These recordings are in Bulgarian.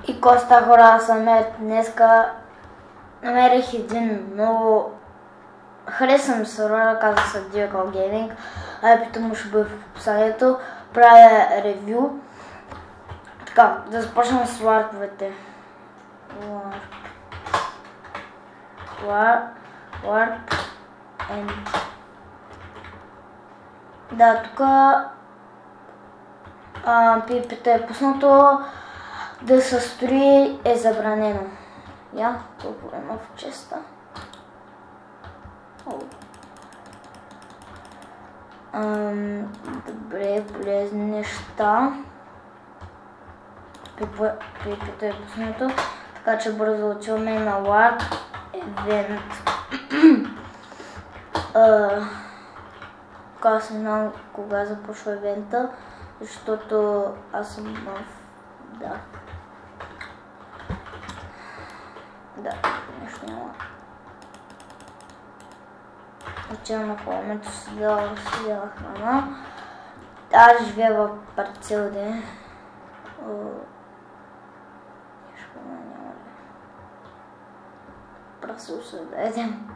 И коста хора самият днеска намерих един много харесвам сервера, казва се Digital Gaming. IP-то му ще бъде в описанието. Правя ревю. Така, да започнем с ларповете. Warp and... Да, тук пипето е пуснато. Да се строи е забранено. Я, толкова има в честа. Добре, полезни неща. Пипето е пуснато. Така че бързо отиваме на Warp Event. Аз не знам кога започва евента, защото аз съм в... Да, нещо няма. Отивам на хламето, си дала храна. Аз живея в парцел, де. Нещо няма ли. Прасил се да едем.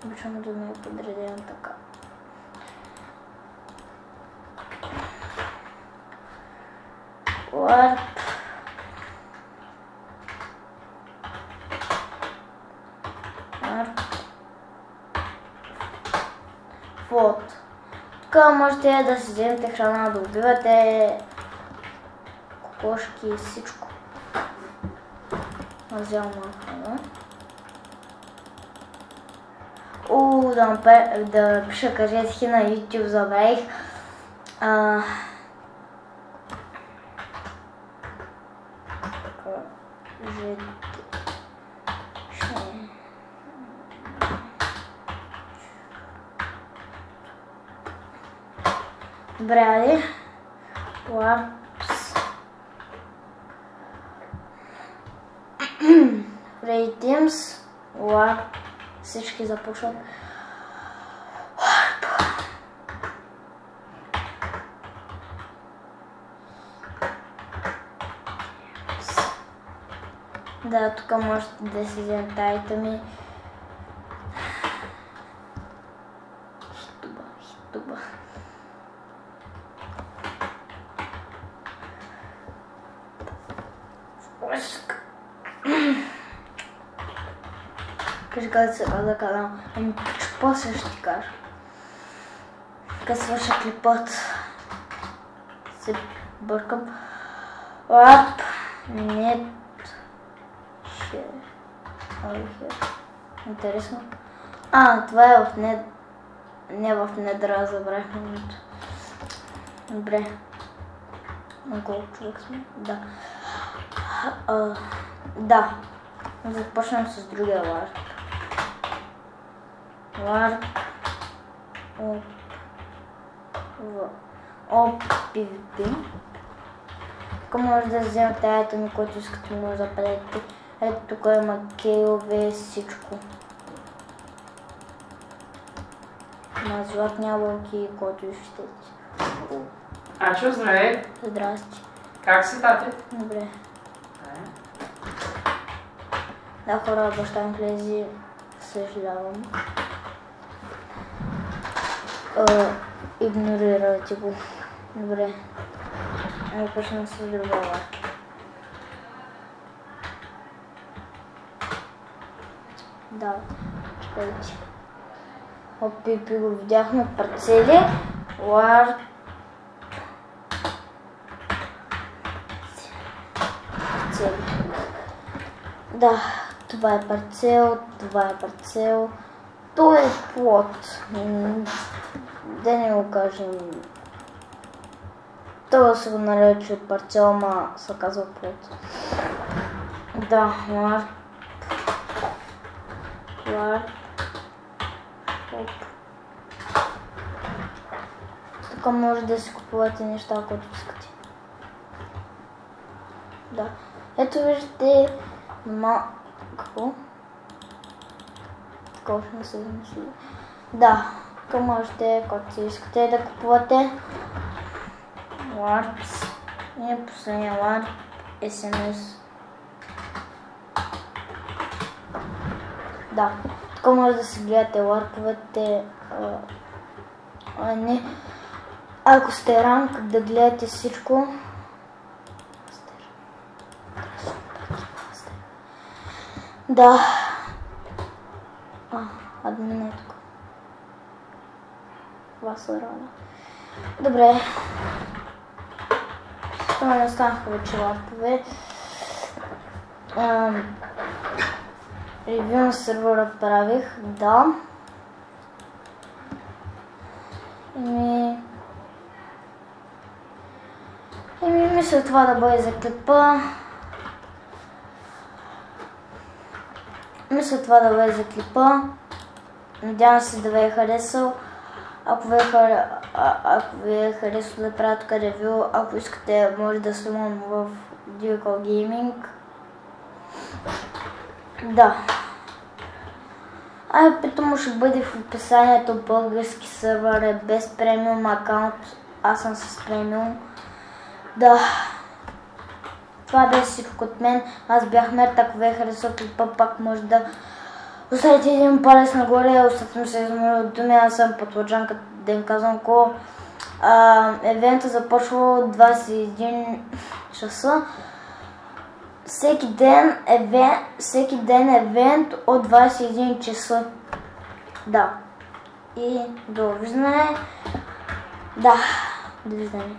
Обичам да ме е подредено така. Warp. Вот. Тук можете да си вземете храна, да убивате кокошки и всичко. Аз вземам храна. Да напиша, кажете си на YouTube, забравих. Добре, ади. Warps. Ready Teams. Warp. Всички започват. Warp. Да, тук можете да си вземете айтеми. Хитуба. Кажи как се каза канал. Ами после ще ти кажа. Като свърша клипът се бъркам. Warp. Нет. Интересно. Това е в нет. Не в недра, забравих момента. Добре. На колко човек сме? Да. Да. Започнем с другия Warp. Warp. PvP. Тук може да вземете айтеми, който искате, може да правите. Ето тук има кейове, всичко. Има златни ябълки, който искате. Ачо, здравей! Здрасти. Как си, тате? Добре. Да, хора, баща ми влезе, съжалявам. Игнорирайте го. Добре. Ами почнем с друга Warp. Да, чакайте. Пипи го видяхме, парцели. Warp. Парцели. Да, това е парцел, това е парцел. Това е плот. Да не го кажем. Това се го нарече парцел, ама се казва плот. Да, Warp. Тук може да си купувате неща, които искате. Да. Ето виждате какво? Такова ще не се замисли. Да. Тук можете, когато си искате да купувате. Warps. И последния лайк, SMS. Да, тук може да си гледате лайковете. Не. Ако сте ранг, да гледате всичко. Да. Админ е тук. Това са рана. Добре. Това не останаха вече лайкове. Ревю на сервера правих, да. Мисля това да бъде за клипа. Надявам се да ви е харесал. Ако ви е харесал да правя тук ревю, ако искате, може да снимам в Dual Gaming. Да. Питам, ще бъде в описанието български сервер е без премиум акаунт. Аз съм с премиум. Да. Това беше всичко от мен. Аз бях Мерт. Ако ви е харесал клипа, пак може да оставите един палец нагоре. Оставям се измерил от думи. Аз съм Пътладжанка, да им казвам ко. Евентът започва от 21 часа. Всеки ден евент от 21 часа. Да. И довиждане. Да. Довиждане.